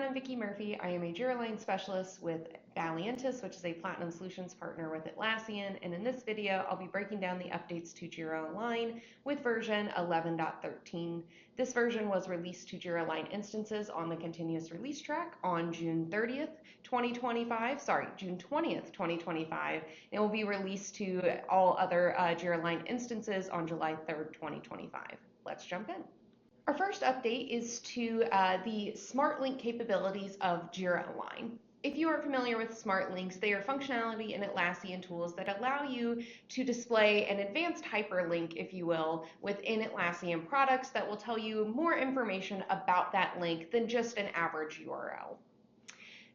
I'm Vicki Murphy. I am a Jira Align specialist with Valiantys, which is a Platinum Solutions partner with Atlassian. And in this video, I'll be breaking down the updates to Jira Align with version 11.13. This version was released to Jira Align instances on the continuous release track on June 30th, 2025. June 20th, 2025. It will be released to all other Jira Align instances on July 3rd, 2025. Let's jump in. Our first update is to the Smart Link capabilities of Jira Align. If you aren't familiar with Smart Links, they are functionality in Atlassian tools that allow you to display an advanced hyperlink, if you will, within Atlassian products that will tell you more information about that link than just an average URL.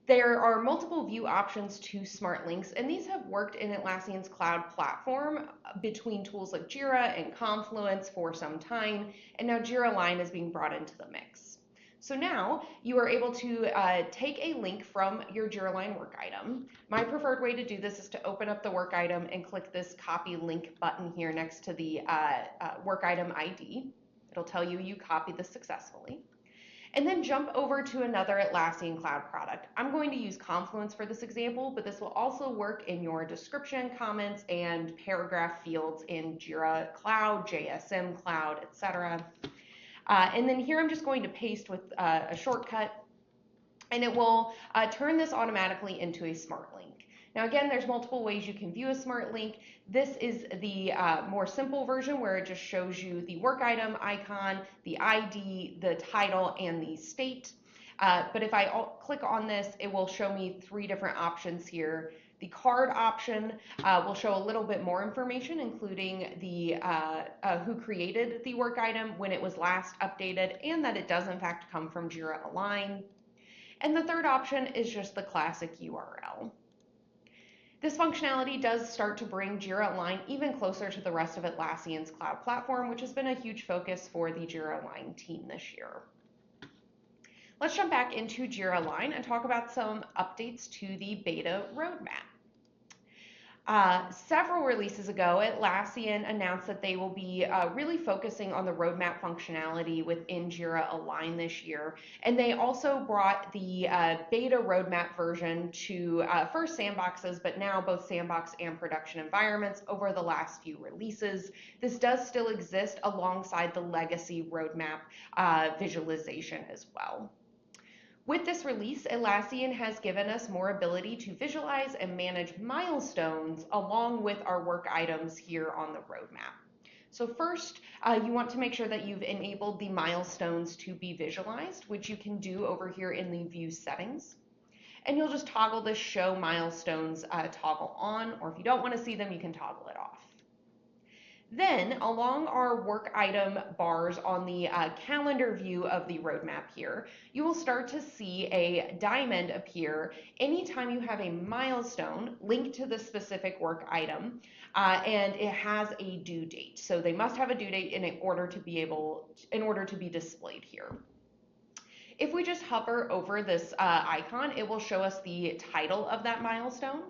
There are multiple view options to Smart Links, and these have worked in Atlassian's cloud platform between tools like Jira and Confluence for some time, and now Jira Align is being brought into the mix. So now you are able to take a link from your Jira Align work item. My preferred way to do this is to open up the work item and click this copy link button here next to the work item ID. It'll tell you you copied this successfully. And then jump over to another Atlassian cloud product. I'm going to use Confluence for this example, but this will also work in your description, comments, and paragraph fields in Jira Cloud, JSM Cloud, etc. And then here I'm just going to paste with a shortcut, and it will turn this automatically into a smart link. Now again, there's multiple ways you can view a smart link. This is the more simple version where it just shows you the work item icon, the ID, the title, and the state. But if I click on this, it will show me three different options here. The card option will show a little bit more information, including the who created the work item, when it was last updated, and that it does in fact come from Jira Align. And the third option is just the classic URL. This functionality does start to bring Jira Align even closer to the rest of Atlassian's cloud platform, which has been a huge focus for the Jira Align team this year. Let's jump back into Jira Align and talk about some updates to the beta roadmap. Several releases ago, Atlassian announced that they will be really focusing on the roadmap functionality within Jira Align this year. And they also brought the beta roadmap version to first sandboxes, but now both sandbox and production environments over the last few releases. This does still exist alongside the legacy roadmap visualization as well. With this release, Atlassian has given us more ability to visualize and manage milestones along with our work items here on the roadmap. So first, you want to make sure that you've enabled the milestones to be visualized, which you can do over here in the view settings. And you'll just toggle this show milestones toggle on, or if you don't want to see them, you can toggle it off. Then along our work item bars on the calendar view of the roadmap here, you will start to see a diamond appear anytime you have a milestone linked to the specific work item and it has a due date. So they must have a due date in order to be displayed here. If we just hover over this icon, it will show us the title of that milestone.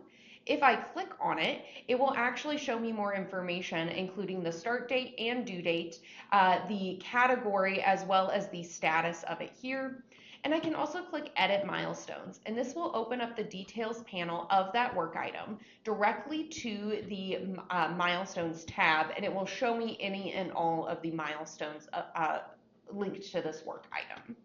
If I click on it, it will actually show me more information, including the start date and due date, the category, as well as the status of it here. And I can also click Edit Milestones, and this will open up the details panel of that work item directly to the Milestones tab, and it will show me any and all of the milestones linked to this work item.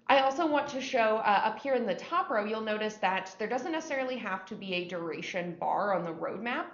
I also want to show up here in the top row, you'll notice that there doesn't necessarily have to be a duration bar on the roadmap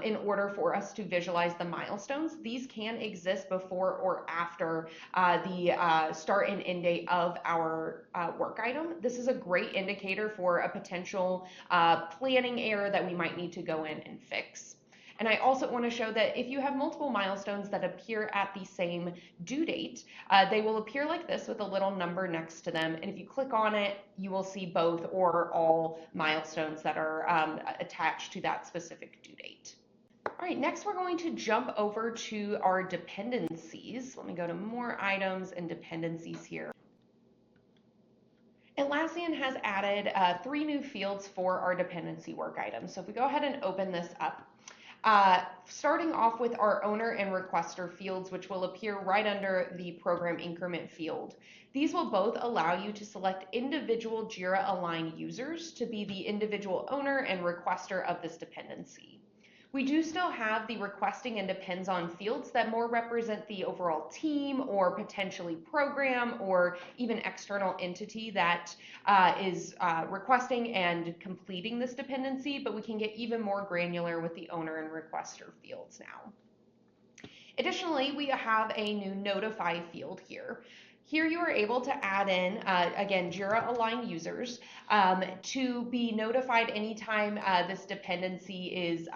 in order for us to visualize the milestones. These can exist before or after the start and end date of our work item. This is a great indicator for a potential planning error that we might need to go in and fix. And I also want to show that if you have multiple milestones that appear at the same due date, they will appear like this with a little number next to them. And if you click on it, you will see both or all milestones that are attached to that specific due date. All right, next we're going to jump over to our dependencies. Let me go to more items and dependencies here. Atlassian has added 3 new fields for our dependency work items. So if we go ahead and open this up, starting off with our owner and requester fields, which will appear right under the program increment field. These will both allow you to select individual Jira Align users to be the individual owner and requester of this dependency. We do still have the requesting and depends on fields that more represent the overall team or potentially program or even external entity that is requesting and completing this dependency, but we can get even more granular with the owner and requester fields now. Additionally, we have a new notify field here. Here you are able to add in, again, Jira Align users to be notified anytime this dependency is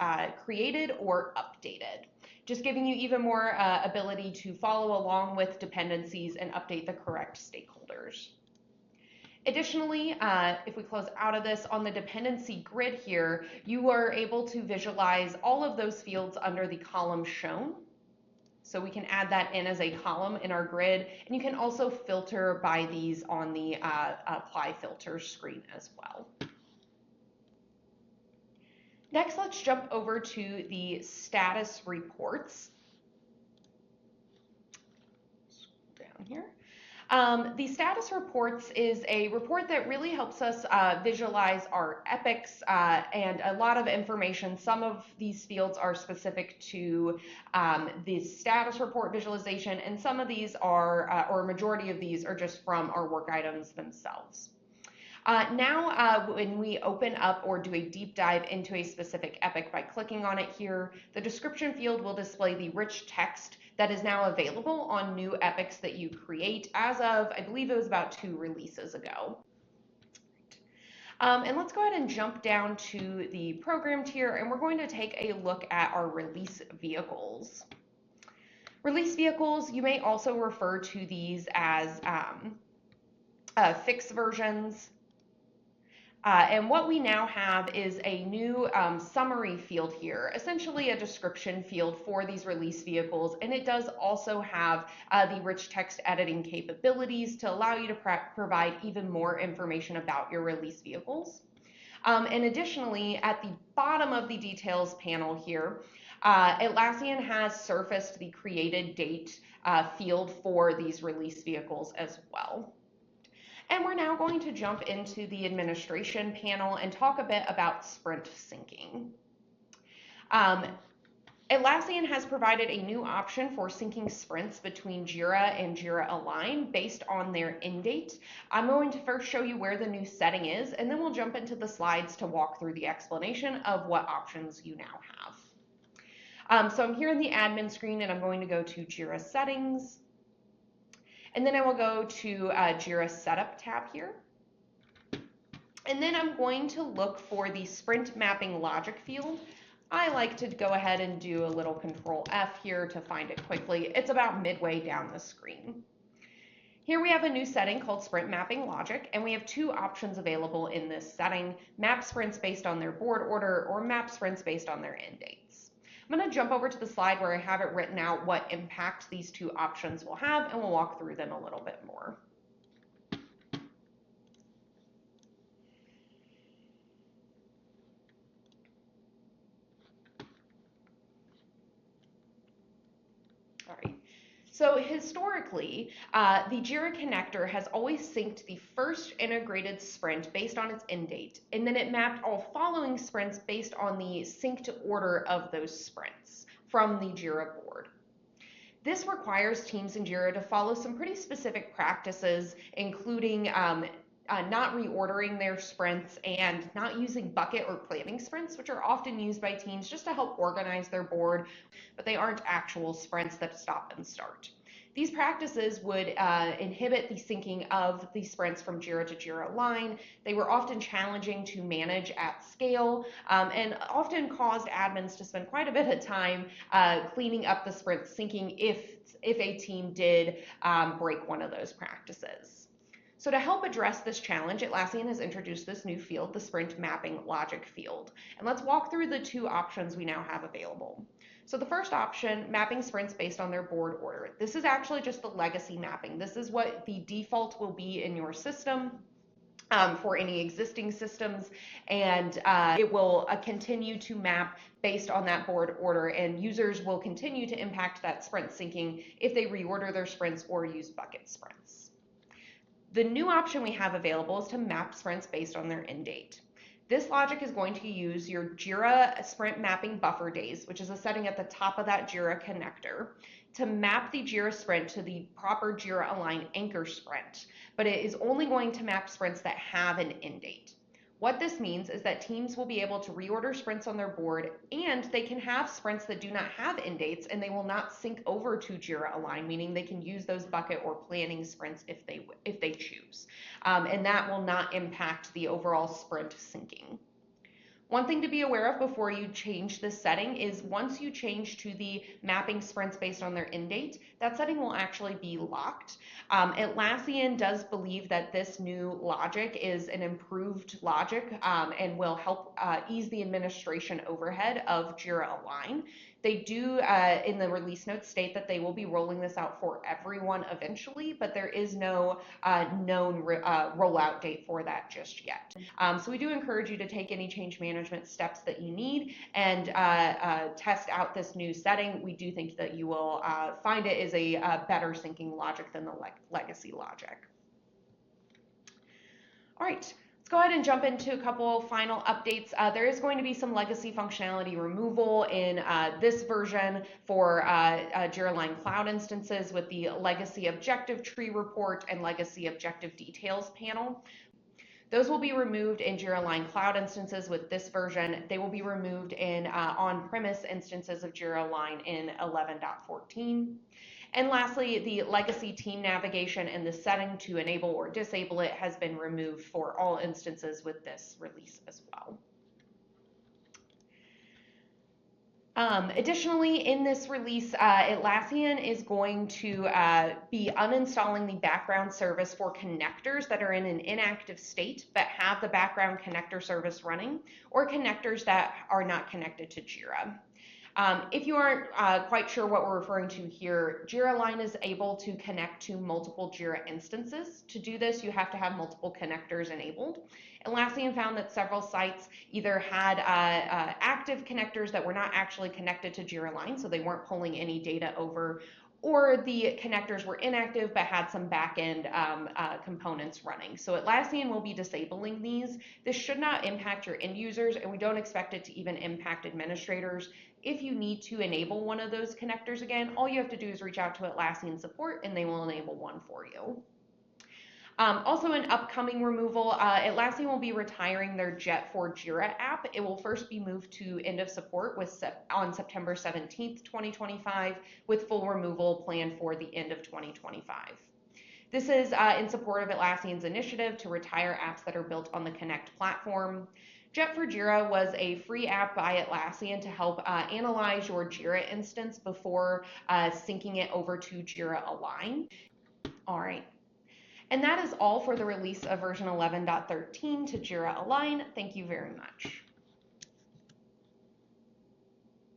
created or updated, just giving you even more ability to follow along with dependencies and update the correct stakeholders. Additionally, if we close out of this, on the dependency grid here, you are able to visualize all of those fields under the column shown. So we can add that in as a column in our grid, and you can also filter by these on the apply filter screen as well. Next, let's jump over to the status reports. Scroll down here. The status reports is a report that really helps us visualize our epics and a lot of information. Some of these fields are specific to the status report visualization, and some of these are, or a majority of these are just from our work items themselves. Now, when we open up or do a deep dive into a specific epic by clicking on it here, the description field will display the rich text that is now available on new epics that you create as of, I believe it was about 2 releases ago. And let's go ahead and jump down to the program tier, and we're going to take a look at our release vehicles. Release vehicles, you may also refer to these as fixed versions. And what we now have is a new summary field here, essentially a description field for these release vehicles, and it does also have the rich text editing capabilities to allow you to provide even more information about your release vehicles. And additionally, at the bottom of the details panel here, Atlassian has surfaced the created date field for these release vehicles as well. And we're now going to jump into the administration panel and talk a bit about sprint syncing. Atlassian has provided a new option for syncing sprints between Jira and Jira Align based on their end date. I'm going to first show you where the new setting is, and then we'll jump into the slides to walk through the explanation of what options you now have. So I'm here in the admin screen, and I'm going to go to Jira Settings. And then I will go to Jira Setup tab here. And then I'm going to look for the sprint mapping logic field. I like to go ahead and do a little Control F here to find it quickly. It's about midway down the screen. Here we have a new setting called sprint mapping logic, and we have 2 options available in this setting: map sprints based on their board order or map sprints based on their end dates. I'm going to jump over to the slide where I have it written out what impact these 2 options will have, and we'll walk through them a little bit more. All right. So historically, the Jira connector has always synced the first integrated sprint based on its end date, and then it mapped all following sprints based on the synced order of those sprints from the Jira board. This requires teams in Jira to follow some pretty specific practices, including not reordering their sprints and not using bucket or planning sprints, which are often used by teams just to help organize their board, but they aren't actual sprints that stop and start. These practices would inhibit the syncing of the sprints from Jira to Jira Align. They were often challenging to manage at scale and often caused admins to spend quite a bit of time cleaning up the sprint syncing if a team did break one of those practices. So to help address this challenge, Atlassian has introduced this new field, the sprint mapping logic field. And let's walk through the 2 options we now have available. So the first option, mapping sprints based on their board order. This is actually just the legacy mapping. This is what the default will be in your system. for any existing systems, and it will continue to map based on that board order, and users will continue to impact that sprint syncing if they reorder their sprints or use bucket sprints. The new option we have available is to map sprints based on their end date. This logic is going to use your Jira sprint mapping buffer days, which is a setting at the top of that Jira connector, to map the Jira sprint to the proper Jira Align anchor sprint, but it is only going to map sprints that have an end date. What this means is that teams will be able to reorder sprints on their board, and they can have sprints that do not have end dates, and they will not sync over to Jira Align, meaning they can use those bucket or planning sprints if they choose. And that will not impact the overall sprint syncing. One thing to be aware of before you change this setting is once you change to the mapping sprints based on their end date, that setting will actually be locked. Atlassian does believe that this new logic is an improved logic and will help ease the administration overhead of Jira Align. They do, in the release notes, state that they will be rolling this out for everyone eventually, but there is no known rollout date for that just yet. So we do encourage you to take any change management steps that you need and test out this new setting. We do think that you will find it is a better syncing logic than the legacy logic. All right. Let's go ahead and jump into a couple final updates. There is going to be some legacy functionality removal in this version for Jira Align Cloud instances with the legacy objective tree report and legacy objective details panel. Those will be removed in Jira Align Cloud instances with this version. They will be removed in on-premise instances of Jira Align in 11.14. And lastly, the legacy team navigation and the setting to enable or disable it has been removed for all instances with this release as well. Additionally, in this release, Atlassian is going to be uninstalling the background service for connectors that are in an inactive state but have the background connector service running, or connectors that are not connected to Jira. If you aren't quite sure what we're referring to here, Jira Align is able to connect to multiple Jira instances. To do this, you have to have multiple connectors enabled. Atlassian found that several sites either had active connectors that were not actually connected to Jira Align, so they weren't pulling any data over, or the connectors were inactive but had some back-end components running. So Atlassian will be disabling these. This should not impact your end users, and we don't expect it to even impact administrators. If you need to enable one of those connectors again, all you have to do is reach out to Atlassian support and they will enable one for you. Also, an upcoming removal, Atlassian will be retiring their Jet for Jira app. It will first be moved to end of support on September 17th, 2025, with full removal planned for the end of 2025. This is in support of Atlassian's initiative to retire apps that are built on the Connect platform. Jet for Jira was a free app by Atlassian to help analyze your Jira instance before syncing it over to Jira Align. All right. And that is all for the release of version 11.13 to Jira Align. Thank you very much.